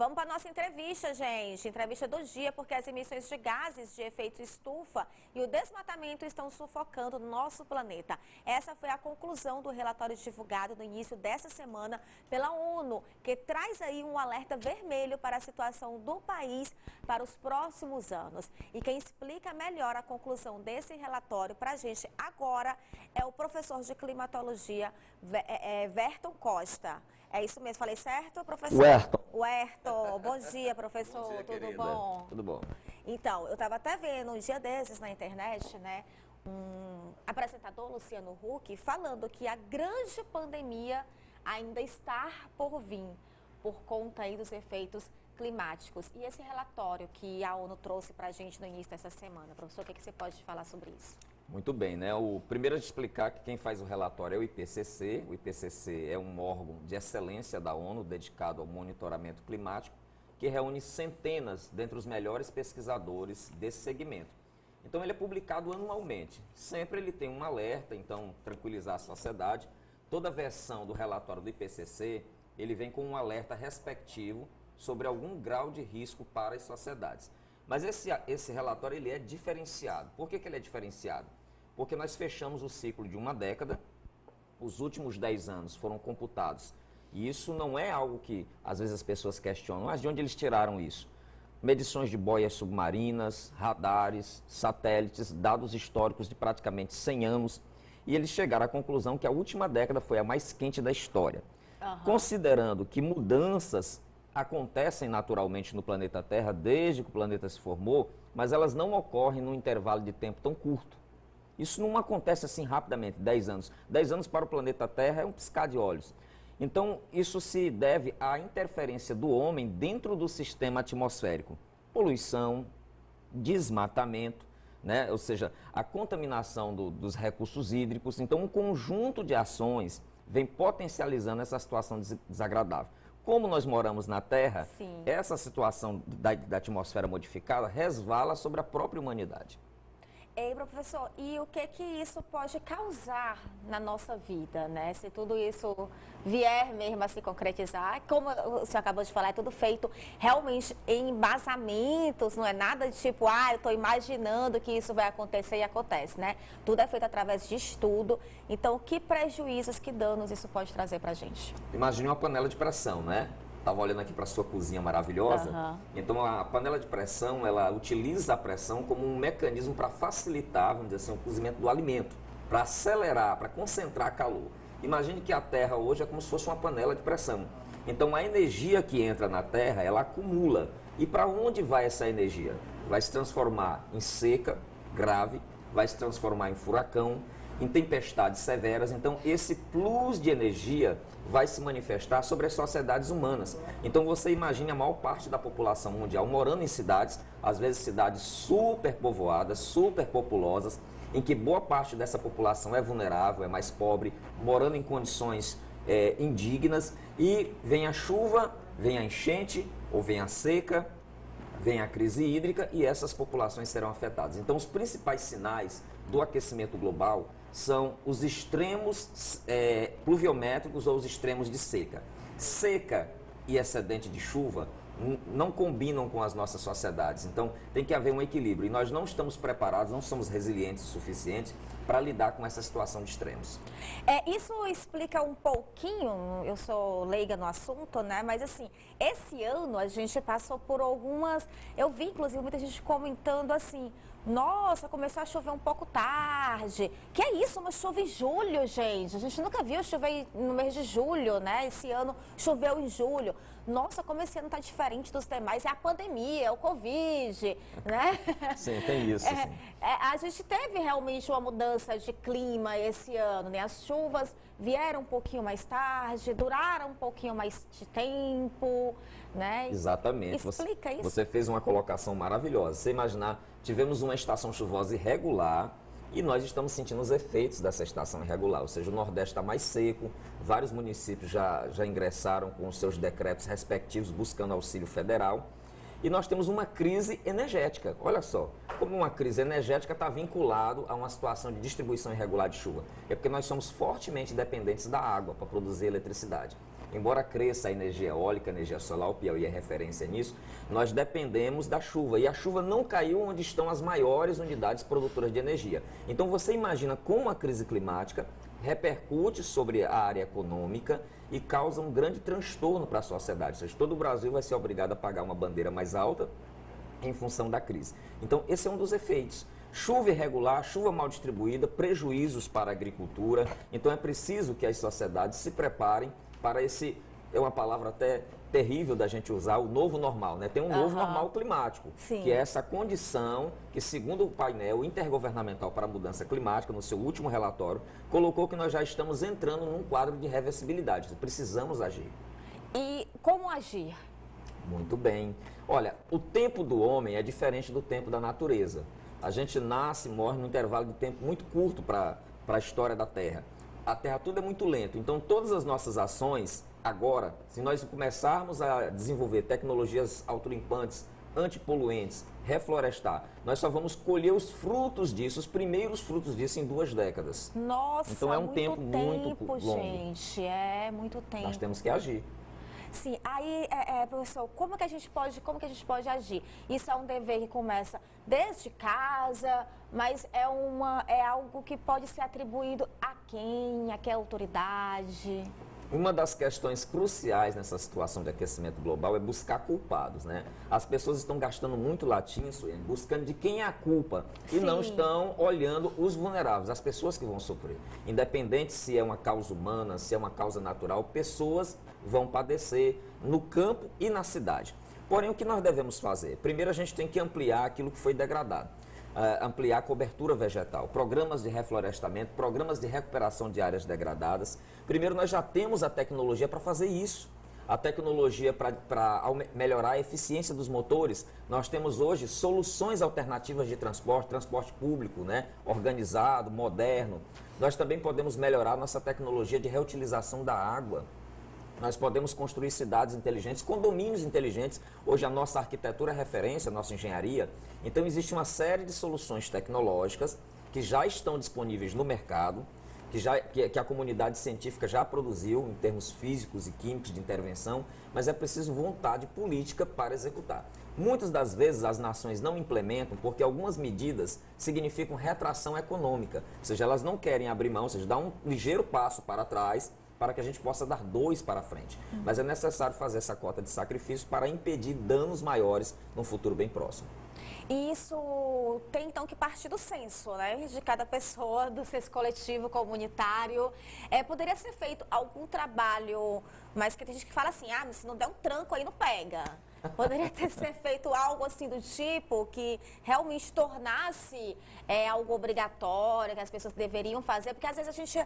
Vamos para a nossa entrevista, gente. Entrevista do dia, porque as emissões de gases de efeito estufa e o desmatamento estão sufocando o nosso planeta. Essa foi a conclusão do relatório divulgado no início dessa semana pela ONU, que traz aí um alerta vermelho para a situação do país para os próximos anos. E quem explica melhor a conclusão desse relatório para a gente agora é o professor de climatologia, Werton Costa. É isso mesmo, falei certo, professor? Werton, bom dia, professor, Bom dia, tudo querida. bom? Tudo bom. Então, eu estava até vendo um dia desses na internet, né, um apresentador, Luciano Huck, falando que a grande pandemia ainda está por vir, por conta aí dos efeitos climáticos. E esse relatório que a ONU trouxe para a gente no início dessa semana, professor, o que você pode falar sobre isso? Muito bem, né? O primeiro é de explicar que quem faz o relatório é o IPCC. O IPCC é um órgão de excelência da ONU dedicado ao monitoramento climático, que reúne centenas dentre os melhores pesquisadores desse segmento. Então ele é publicado anualmente. Sempre ele tem um alerta, então tranquilizar a sociedade. Toda versão do relatório do IPCC, ele vem com um alerta respectivo sobre algum grau de risco para as sociedades. Mas esse relatório ele é diferenciado. Por que ele é diferenciado? Porque nós fechamos o ciclo de uma década, os últimos 10 anos foram computados. E isso não é algo que às vezes as pessoas questionam, mas de onde eles tiraram isso? Medições de boias submarinas, radares, satélites, dados históricos de praticamente 100 anos. E eles chegaram à conclusão que a última década foi a mais quente da história. Considerando que mudanças acontecem naturalmente no planeta Terra desde que o planeta se formou, mas elas não ocorrem num intervalo de tempo tão curto. Isso não acontece assim rapidamente, 10 anos. 10 anos para o planeta Terra é um piscar de olhos. Então, isso se deve à interferência do homem dentro do sistema atmosférico. Poluição, desmatamento, né? Ou seja, a contaminação dos recursos hídricos. Então, um conjunto de ações vem potencializando essa situação desagradável. Como nós moramos na Terra, Sim. Essa situação da atmosfera modificada resvala sobre a própria humanidade. Ei, professor, e o que isso pode causar na nossa vida, né? Se tudo isso vier mesmo a se concretizar, como o senhor acabou de falar, é tudo feito realmente em embasamentos, não é nada de tipo, eu estou imaginando que isso vai acontecer e acontece, né? Tudo é feito através de estudo. Então, que prejuízos, que danos isso pode trazer para a gente? Imagine uma panela de pressão, né? Estava olhando aqui para a sua cozinha maravilhosa. Então, a panela de pressão, ela utiliza a pressão como um mecanismo para facilitar, vamos dizer assim, o cozimento do alimento, para acelerar, para concentrar calor. Imagine que a Terra hoje é como se fosse uma panela de pressão. Então, a energia que entra na Terra, ela acumula. E para onde vai essa energia? Vai se transformar em seca, grave, vai se transformar em furacão, em tempestades severas. Então, esse plus de energia vai se manifestar sobre as sociedades humanas. Então, você imagine a maior parte da população mundial morando em cidades, às vezes cidades super povoadas, super populosas, em que boa parte dessa população é vulnerável, é mais pobre, morando em condições indignas, e vem a chuva, vem a enchente, ou vem a seca, vem a crise hídrica e essas populações serão afetadas. Então, os principais sinais do aquecimento global são os extremos pluviométricos ou os extremos de seca. Seca e excedente de chuva não combinam com as nossas sociedades, então tem que haver um equilíbrio e nós não estamos preparados, não somos resilientes o suficiente para lidar com essa situação de extremos. Isso explica um pouquinho, eu sou leiga no assunto, né? Mas assim, esse ano a gente passou por algumas, eu vi inclusive muita gente comentando assim, nossa, começou a chover um pouco tarde. Que é isso, mas chove em julho, gente. A gente nunca viu chover no mês de julho, né? Esse ano choveu em julho. Nossa, como esse ano tá diferente dos demais. É a pandemia, é o Covid, né? Sim, tem isso. Sim. A gente teve realmente uma mudança de clima esse ano, né? As chuvas vieram um pouquinho mais tarde, duraram um pouquinho mais de tempo, né? Exatamente. Explica isso. Você fez uma colocação maravilhosa. Você imaginar, tivemos uma estação chuvosa irregular e nós estamos sentindo os efeitos dessa estação irregular, ou seja, o Nordeste está mais seco, vários municípios já ingressaram com os seus decretos respectivos buscando auxílio federal. E nós temos uma crise energética. Olha só, como uma crise energética está vinculado a uma situação de distribuição irregular de chuva. É porque nós somos fortemente dependentes da água para produzir eletricidade. embora cresça a energia eólica, a energia solar, o Piauí é referência nisso, nós dependemos da chuva. E a chuva não caiu onde estão as maiores unidades produtoras de energia. Então você imagina como a crise climática repercute sobre a área econômica e causa um grande transtorno para a sociedade. Ou seja, todo o Brasil vai ser obrigado a pagar uma bandeira mais alta em função da crise. Então, esse é um dos efeitos. Chuva irregular, chuva mal distribuída, prejuízos para a agricultura. Então, é preciso que as sociedades se preparem para esse, é uma palavra até terrível da gente usar, o novo normal, né? Tem um novo normal climático, Sim. que é essa condição que, segundo o painel intergovernamental para a mudança climática, no seu último relatório, colocou que nós já estamos entrando num quadro de reversibilidade. Precisamos agir. E como agir? Muito bem. Olha, o tempo do homem é diferente do tempo da natureza. A gente nasce e morre num intervalo de tempo muito curto para a história da Terra. A Terra tudo é muito lento, então todas as nossas ações, agora, se nós começarmos a desenvolver tecnologias autolimpantes, antipoluentes, reflorestar, nós só vamos colher os frutos disso, os primeiros frutos disso em 2 décadas. Nossa, então é um muito tempo muito longo. gente, é muito tempo. Nós temos que agir. Sim, aí, professor, como que a gente pode agir? Isso é um dever que começa desde casa, mas é algo que pode ser atribuído a quem? A que autoridade? Uma das questões cruciais nessa situação de aquecimento global é buscar culpados, né? As pessoas estão gastando muito latim, buscando de quem é a culpa e não estão olhando os vulneráveis, as pessoas que vão sofrer. Independente se é uma causa humana, se é uma causa natural, pessoas vão padecer no campo e na cidade. Porém, o que nós devemos fazer? Primeiro, a gente tem que ampliar aquilo que foi degradado. Ampliar a cobertura vegetal, programas de reflorestamento, programas de recuperação de áreas degradadas. Primeiro, nós já temos a tecnologia para fazer isso. A tecnologia para melhorar a eficiência dos motores. Nós temos hoje soluções alternativas de transporte público, né? Organizado, moderno. Nós também podemos melhorar nossa tecnologia de reutilização da água. Nós podemos construir cidades inteligentes, condomínios inteligentes. Hoje a nossa arquitetura é referência, a nossa engenharia. Então existe uma série de soluções tecnológicas que já estão disponíveis no mercado, que a comunidade científica já produziu em termos físicos e químicos de intervenção, mas é preciso vontade política para executar. Muitas das vezes as nações não implementam porque algumas medidas significam retração econômica, ou seja, elas não querem abrir mão, ou seja, dar um ligeiro passo para trás, para que a gente possa dar 2 para frente. Mas é necessário fazer essa cota de sacrifício para impedir danos maiores no futuro bem próximo. E isso tem então que partir do senso, né? De cada pessoa, do senso coletivo, comunitário. Poderia ser feito algum trabalho, mas que tem gente que fala assim, mas se não der um tranco aí não pega. Poderia ser feito algo assim do tipo que realmente tornasse algo obrigatório, que as pessoas deveriam fazer, porque às vezes a gente,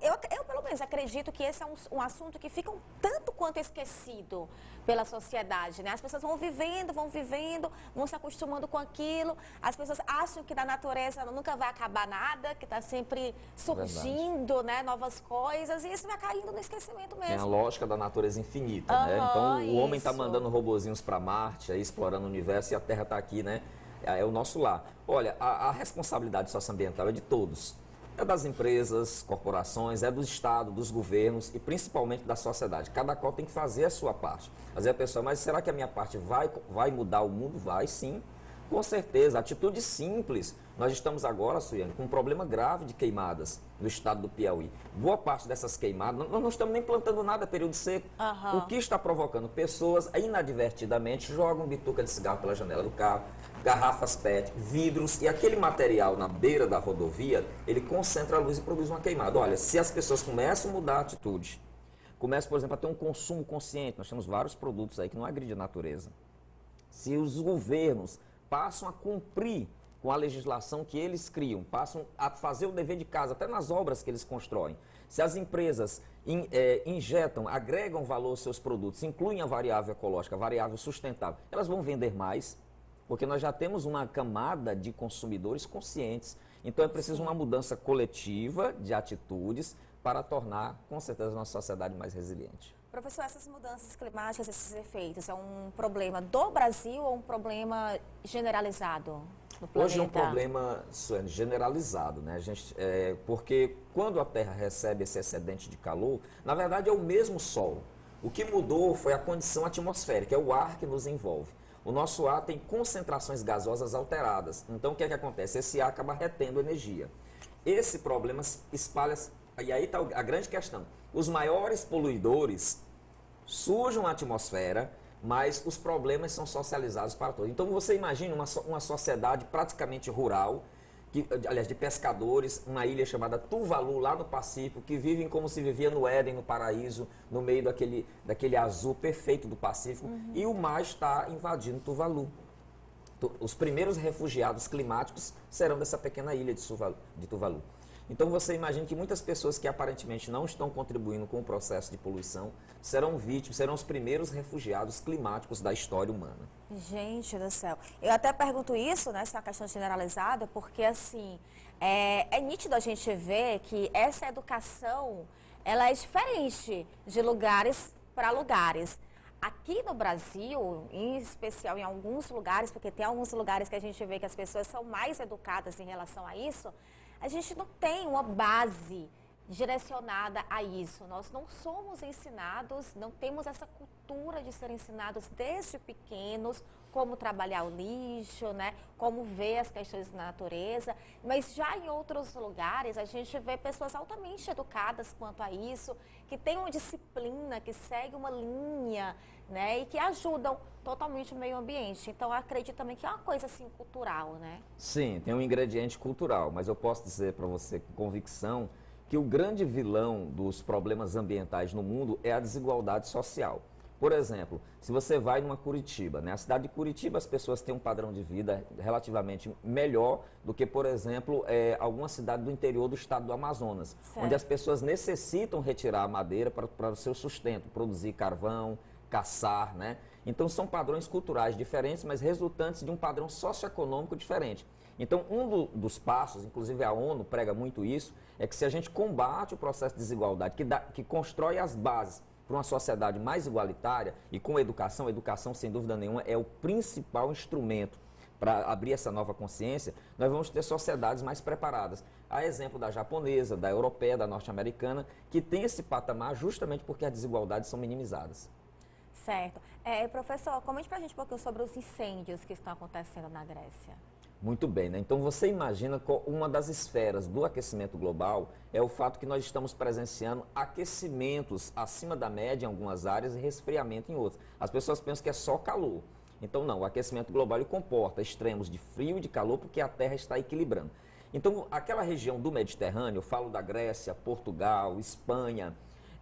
eu pelo menos acredito que esse é um assunto que fica um tanto quanto esquecido pela sociedade, né? As pessoas vão vivendo, vão se acostumando com aquilo, as pessoas acham que da natureza nunca vai acabar nada, que está sempre surgindo, né, novas coisas, e isso vai caindo no esquecimento mesmo. Tem a lógica da natureza infinita, né? Então o homem está mandando robozinhos para Marte, aí, explorando o universo, e a Terra está aqui, né? É o nosso lar. Olha, a responsabilidade socioambiental é de todos. É das empresas, corporações, é do Estado, dos governos e principalmente da sociedade. Cada qual tem que fazer a sua parte. Às vezes a pessoa, mas será que a minha parte vai mudar o mundo? Vai, sim. Com certeza. Atitude simples. Nós estamos agora, Suiane, com um problema grave de queimadas no estado do Piauí. Boa parte dessas queimadas, nós não estamos nem plantando nada, período seco. O que está provocando? Pessoas inadvertidamente jogam bituca de cigarro pela janela do carro, garrafas PET, vidros, e aquele material na beira da rodovia, ele concentra a luz e produz uma queimada. Olha, se as pessoas começam a mudar a atitude, começam, por exemplo, a ter um consumo consciente, nós temos vários produtos aí que não agridem a natureza. Se os governos passam a cumprir com a legislação que eles criam, passam a fazer o dever de casa, até nas obras que eles constroem. Se as empresas injetam, agregam valor aos seus produtos, incluem a variável ecológica, a variável sustentável, elas vão vender mais, porque nós já temos uma camada de consumidores conscientes. Então é preciso uma mudança coletiva de atitudes para tornar, com certeza, a nossa sociedade mais resiliente. Professor, essas mudanças climáticas, esses efeitos, é um problema do Brasil ou um problema generalizado no planeta? Hoje é um problema, Suene, generalizado, né? Porque quando a Terra recebe esse excedente de calor, na verdade é o mesmo Sol. O que mudou foi a condição atmosférica, é o ar que nos envolve. O nosso ar tem concentrações gasosas alteradas. Então, o que é que acontece? Esse ar acaba retendo energia. Esse problema espalha-se, e aí está a grande questão. Os maiores poluidores sujam a atmosfera, mas os problemas são socializados para todos. Então, você imagina uma sociedade praticamente rural, aliás, de pescadores, uma ilha chamada Tuvalu, lá no Pacífico, que vivem como se vivia no Éden, no paraíso, no meio daquele azul perfeito do Pacífico, e o mar está invadindo Tuvalu. Os primeiros refugiados climáticos serão dessa pequena ilha de Tuvalu. Então você imagina que muitas pessoas que aparentemente não estão contribuindo com o processo de poluição serão vítimas, serão os primeiros refugiados climáticos da história humana. Gente do céu. Eu até pergunto isso, né, se é uma questão generalizada, porque assim, é nítido a gente ver que essa educação, ela é diferente de lugares para lugares. Aqui no Brasil, em especial em alguns lugares, porque tem alguns lugares que a gente vê que as pessoas são mais educadas em relação a isso, a gente não tem uma base direcionada a isso. Nós não somos ensinados, não temos essa cultura de ser ensinados desde pequenos, como trabalhar o lixo, né? Como ver as questões da natureza. Mas já em outros lugares, a gente vê pessoas altamente educadas quanto a isso, que têm uma disciplina, que seguem uma linha, né? E que ajudam totalmente o meio ambiente. Então, eu acredito também que é uma coisa assim cultural, né? Sim, tem um ingrediente cultural, mas eu posso dizer para você com convicção que o grande vilão dos problemas ambientais no mundo é a desigualdade social. Por exemplo, se você vai numa Curitiba, né? A cidade de Curitiba, as pessoas têm um padrão de vida relativamente melhor do que, por exemplo, alguma cidade do interior do estado do Amazonas, certo, onde as pessoas necessitam retirar a madeira para o seu sustento, produzir carvão, caçar, né? Então são padrões culturais diferentes, mas resultantes de um padrão socioeconômico diferente. Então, dos passos, inclusive a ONU prega muito isso, é que se a gente combate o processo de desigualdade, que constrói as bases para uma sociedade mais igualitária e com a educação, sem dúvida nenhuma, é o principal instrumento para abrir essa nova consciência, nós vamos ter sociedades mais preparadas. A exemplo da japonesa, da europeia, da norte-americana, que tem esse patamar justamente porque as desigualdades são minimizadas. Certo. Professor, comente para a gente um pouquinho sobre os incêndios que estão acontecendo na Grécia. Muito bem, né? Então você imagina que uma das esferas do aquecimento global é o fato que nós estamos presenciando aquecimentos acima da média em algumas áreas e resfriamento em outras. As pessoas pensam que é só calor. Então não, o aquecimento global ele comporta extremos de frio e de calor porque a Terra está equilibrando. Então aquela região do Mediterrâneo, eu falo da Grécia, Portugal, Espanha,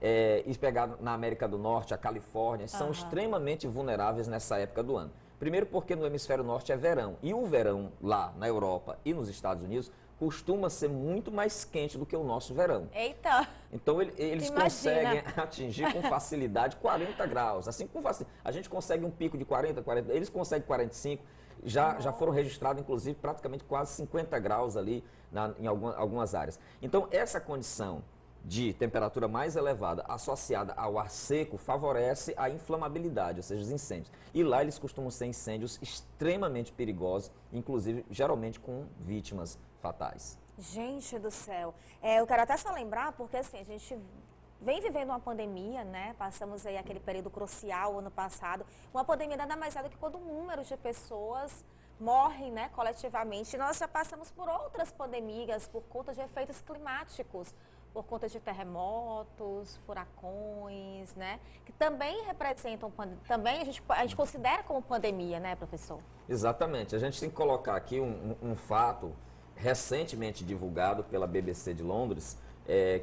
e pegar na América do Norte, a Califórnia, são extremamente vulneráveis nessa época do ano. Primeiro porque no hemisfério norte é verão, e o verão lá na Europa e nos Estados Unidos costuma ser muito mais quente do que o nosso verão. Eita! Então eles conseguem atingir com facilidade 40 graus. Assim, a gente consegue um pico de 40, eles conseguem 45, já foram registrados inclusive praticamente quase 50 graus ali em algumas áreas. Então essa condição de temperatura mais elevada associada ao ar seco favorece a inflamabilidade, ou seja, os incêndios. E lá eles costumam ser incêndios extremamente perigosos, inclusive geralmente com vítimas fatais. Gente do céu. Eu quero até só lembrar, porque assim, a gente vem vivendo uma pandemia, né? Passamos aí aquele período crucial ano passado. Uma pandemia nada mais é do que quando o número de pessoas morrem, né, coletivamente. Nós já passamos por outras pandemias por conta de efeitos climáticos, por conta de terremotos, furacões, né? Que também representam, também a gente considera como pandemia, né, professor? Exatamente. A gente tem que colocar aqui um fato recentemente divulgado pela BBC de Londres,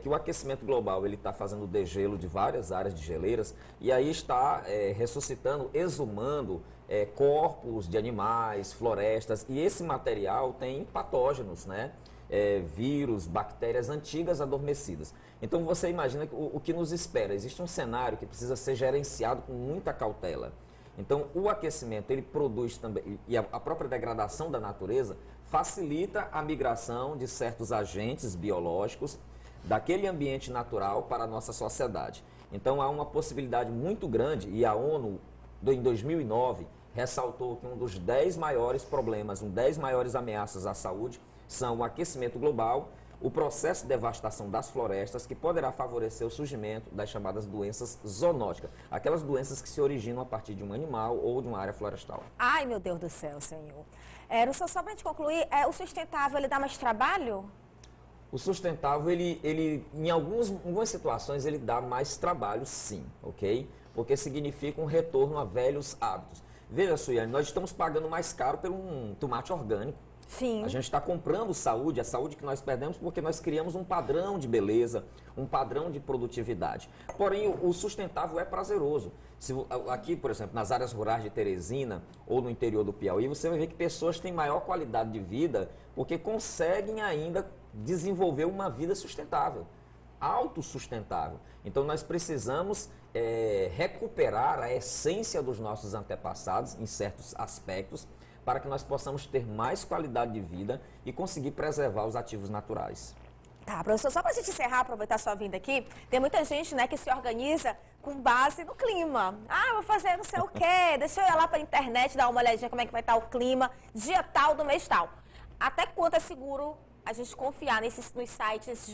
que o aquecimento global ele está fazendo degelo de várias áreas de geleiras e aí está ressuscitando, exumando corpos de animais, florestas, e esse material tem patógenos, né? Vírus, bactérias antigas adormecidas. Então você imagina o que nos espera. Existe um cenário que precisa ser gerenciado com muita cautela. Então o aquecimento ele produz também, e a própria degradação da natureza facilita a migração de certos agentes biológicos daquele ambiente natural para a nossa sociedade. Então há uma possibilidade muito grande, e a ONU em 2009 ressaltou que um dos 10 maiores problemas, 10 maiores ameaças à saúde são o aquecimento global, o processo de devastação das florestas, que poderá favorecer o surgimento das chamadas doenças zoonóticas, aquelas doenças que se originam a partir de um animal ou de uma área florestal. Ai, meu Deus do céu, senhor. Só para a gente concluir, o sustentável, ele dá mais trabalho? O sustentável, ele em algumas situações, ele dá mais trabalho, sim, ok? Porque significa um retorno a velhos hábitos. Veja, Suiane, nós estamos pagando mais caro por um tomate orgânico. Sim. A gente está comprando saúde, a saúde que nós perdemos porque nós criamos um padrão de beleza, um padrão de produtividade. Porém, o sustentável é prazeroso. Aqui, por exemplo, nas áreas rurais de Teresina ou no interior do Piauí, você vai ver que pessoas têm maior qualidade de vida porque conseguem ainda desenvolver uma vida sustentável, autossustentável. Então, nós precisamos recuperar a essência dos nossos antepassados em certos aspectos, para que nós possamos ter mais qualidade de vida e conseguir preservar os ativos naturais. Tá, professor, só para a gente encerrar, aproveitar sua vinda aqui, tem muita gente, né, que se organiza com base no clima. Ah, vou fazer não sei o quê, deixa eu ir lá para a internet, dar uma olhadinha como é que vai estar o clima, dia tal do mês tal. Até quanto é seguro a gente confiar nos sites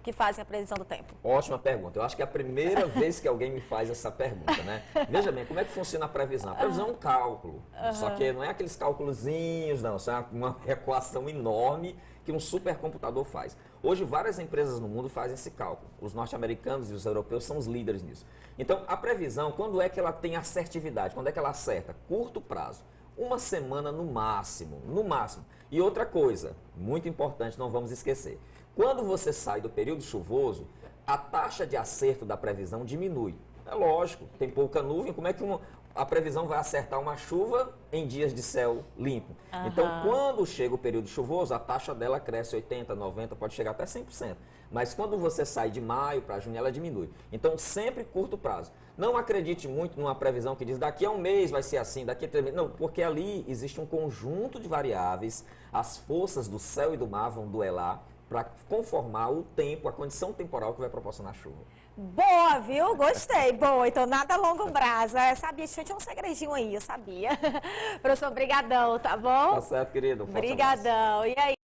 que fazem a previsão do tempo? Ótima pergunta. Eu acho que é a primeira vez que alguém me faz essa pergunta, né? Veja bem, como é que funciona a previsão? A previsão é um cálculo, só que não é aqueles cálculozinhos, não. Isso é uma equação enorme que um supercomputador faz. Hoje, várias empresas no mundo fazem esse cálculo. Os norte-americanos e os europeus são os líderes nisso. Então, a previsão, quando é que ela tem assertividade? Quando é que ela acerta? Curto prazo. Uma semana no máximo, no máximo. E outra coisa, muito importante, não vamos esquecer. Quando você sai do período chuvoso, a taxa de acerto da previsão diminui. É lógico, tem pouca nuvem, como é que a previsão vai acertar uma chuva em dias de céu limpo? Então, quando chega o período chuvoso, a taxa dela cresce 80%, 90%, pode chegar até 100%. Mas quando você sai de maio para junho, ela diminui. Então, sempre curto prazo. Não acredite muito numa previsão que diz daqui a um mês vai ser assim, daqui a 3 meses. Não, porque ali existe um conjunto de variáveis, as forças do céu e do mar vão duelar para conformar o tempo, a condição temporal que vai proporcionar chuva. Boa, viu? Gostei. Boa. Então, nada a longo prazo. Eu sabia, tinha um segredinho aí, eu sabia. Professor, brigadão, tá bom? Tá certo, querido. Brigadão. E aí?